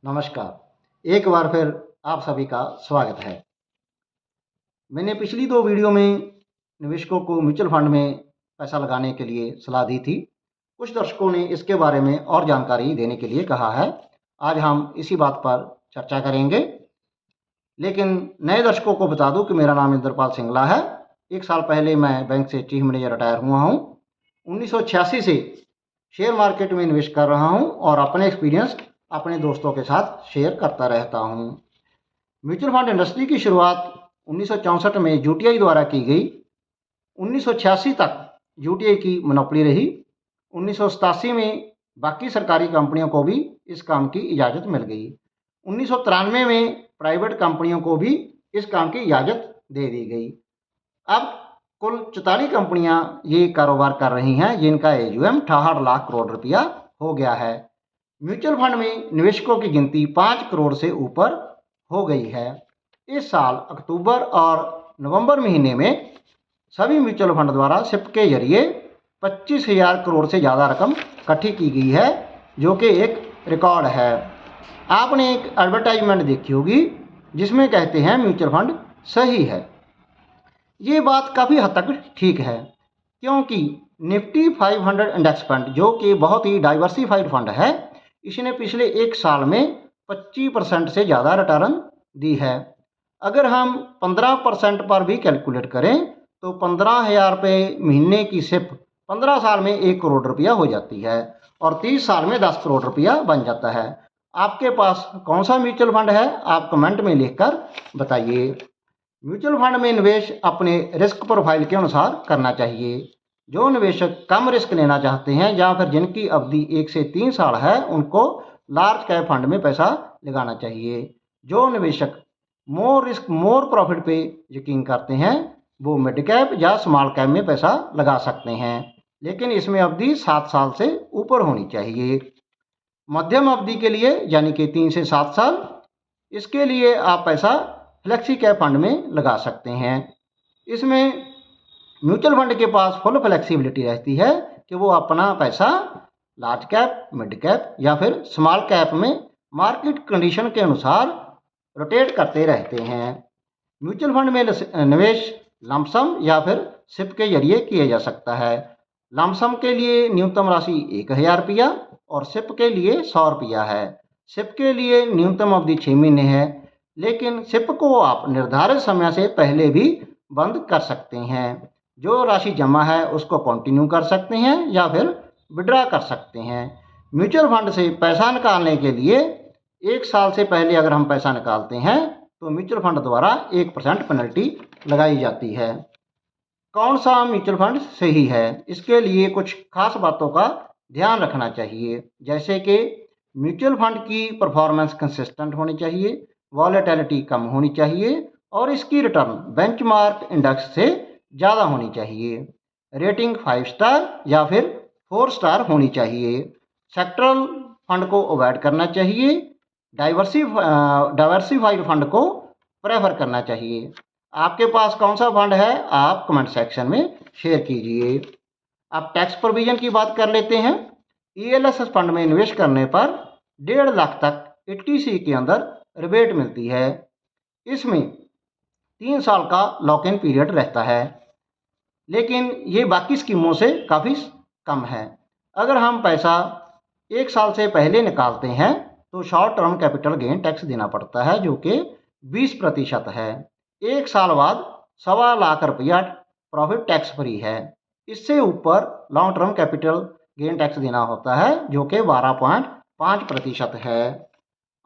नमस्कार। एक बार फिर आप सभी का स्वागत है। मैंने पिछली 2 वीडियो में निवेशकों को म्यूचुअल फंड में पैसा लगाने के लिए सलाह दी थी। कुछ दर्शकों ने इसके बारे में और जानकारी देने के लिए कहा है। आज हम इसी बात पर चर्चा करेंगे। लेकिन नए दर्शकों को बता दूं कि मेरा नाम इंद्रपाल सिंगला है। 1 साल पहले मैं बैंक से चीफ मैनेजर रिटायर हुआ हूं। 1986 से शेयर मार्केट में निवेश कर रहा हूं और अपने एक्सपीरियंस अपने दोस्तों के साथ शेयर करता रहता हूं। म्यूचुअल फंड इंडस्ट्री की शुरुआत 1964 में यूटीआई द्वारा की गई। 1986 तक यूटीआई की मोनोपोली रही। 1987 में बाकी सरकारी कंपनियों को भी इस काम की इजाज़त मिल गई। 1993 में प्राइवेट कंपनियों को भी इस काम की इजाज़त दे दी गई। अब कुल 44 कंपनियां ये कारोबार कर रही हैं, जिनका एयूएम 68 लाख करोड़ रुपया हो गया है। म्यूचुअल फंड में निवेशकों की गिनती 5 करोड़ से ऊपर हो गई है। इस साल अक्टूबर और नवंबर महीने में सभी म्यूचुअल फंड द्वारा सिप के जरिए 25,000 करोड़ से ज़्यादा रकम इकट्ठी की गई है, जो कि एक रिकॉर्ड है। आपने एक एडवर्टाइजमेंट देखी होगी जिसमें कहते हैं म्यूचुअल फंड सही है। ये बात काफ़ी हद तक ठीक है, क्योंकि निफ्टी 500 इंडेक्स फंड, जो कि बहुत ही डाइवर्सिफाइड फंड है, इसने पिछले 1 साल में 25% से ज़्यादा रिटर्न दी है। अगर हम 15% पर भी कैलकुलेट करें तो 15,000 रुपये महीने की सिप 15 साल में 1 करोड़ रुपया हो जाती है और 30 साल में 10 करोड़ रुपया बन जाता है। आपके पास कौन सा म्यूचुअल फंड है, आप कमेंट में लिखकर बताइए। म्यूचुअल फंड में निवेश अपने रिस्क प्रोफाइल के अनुसार करना चाहिए। जो निवेशक कम रिस्क लेना चाहते हैं या फिर जिनकी अवधि 1 से 3 साल है, उनको लार्ज कैप फंड में पैसा लगाना चाहिए। जो निवेशक मोर रिस्क मोर प्रॉफिट पे यकीन करते हैं, वो मिड कैप या स्मॉल कैप में पैसा लगा सकते हैं, लेकिन इसमें अवधि 7 साल से ऊपर होनी चाहिए। मध्यम अवधि के लिए यानी कि 3 से 7 साल, इसके लिए आप पैसा फ्लेक्सी कैप फंड में लगा सकते हैं। इसमें म्यूचुअल फंड के पास फुल फ्लेक्सिबिलिटी रहती है कि वो अपना पैसा लार्ज कैप, मिड कैप या फिर स्मॉल कैप में मार्केट कंडीशन के अनुसार रोटेट करते रहते हैं। म्यूचुअल फंड में निवेश लमसम या फिर सिप के जरिए किया जा सकता है। लमसम के लिए न्यूनतम राशि 1,000 रुपया और सिप के लिए 100 रुपया है। सिप के लिए न्यूनतम अवधि 6 महीने है, लेकिन सिप को आप निर्धारित समय से पहले भी बंद कर सकते हैं। जो राशि जमा है उसको कंटिन्यू कर सकते हैं या फिर विड्रा कर सकते हैं। म्यूचुअल फंड से पैसा निकालने के लिए 1 साल से पहले अगर हम पैसा निकालते हैं तो म्यूचुअल फंड द्वारा 1% पेनल्टी लगाई जाती है। कौन सा म्यूचुअल फंड सही है, इसके लिए कुछ खास बातों का ध्यान रखना चाहिए, जैसे कि म्यूचुअल फंड की परफॉर्मेंस कंसिस्टेंट होनी चाहिए, वॉलेटिलिटी कम होनी चाहिए और इसकी रिटर्न बेंचमार्क इंडेक्स से ज़्यादा होनी चाहिए। रेटिंग 5 स्टार या फिर 4 स्टार होनी चाहिए। सेक्टरल फंड को अवॉइड करना चाहिए। डाइवर्सिफाइड फंड को प्रेफर करना चाहिए। आपके पास कौन सा फंड है, आप कमेंट सेक्शन में शेयर कीजिए। अब टैक्स प्रोविजन की बात कर लेते हैं। ईएलएस फंड में निवेश करने पर 1.5 लाख तक 80C के अंदर रिबेट मिलती है। इसमें 3 साल का लॉक इन पीरियड रहता है, लेकिन ये बाकी स्कीमों से काफ़ी कम है। अगर हम पैसा 1 साल से पहले निकालते हैं तो short term capital gain tax देना पड़ता है, जो कि 20% है। 1 साल बाद 1.25 लाख रुपया प्रॉफिट टैक्स फ्री है। इससे ऊपर long term capital gain tax देना होता है, जो कि 12.5% है।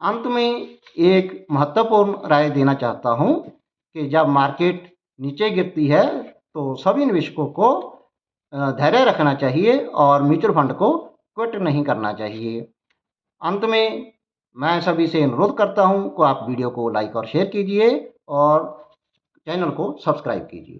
अंत में एक महत्वपूर्ण राय देना चाहता हूं कि जब मार्केट नीचे गिरती है तो सभी निवेशकों को धैर्य रखना चाहिए और म्यूचुअल फंड को क्विट नहीं करना चाहिए। अंत में मैं सभी से अनुरोध करता हूं कि आप वीडियो को लाइक और शेयर कीजिए और चैनल को सब्सक्राइब कीजिए।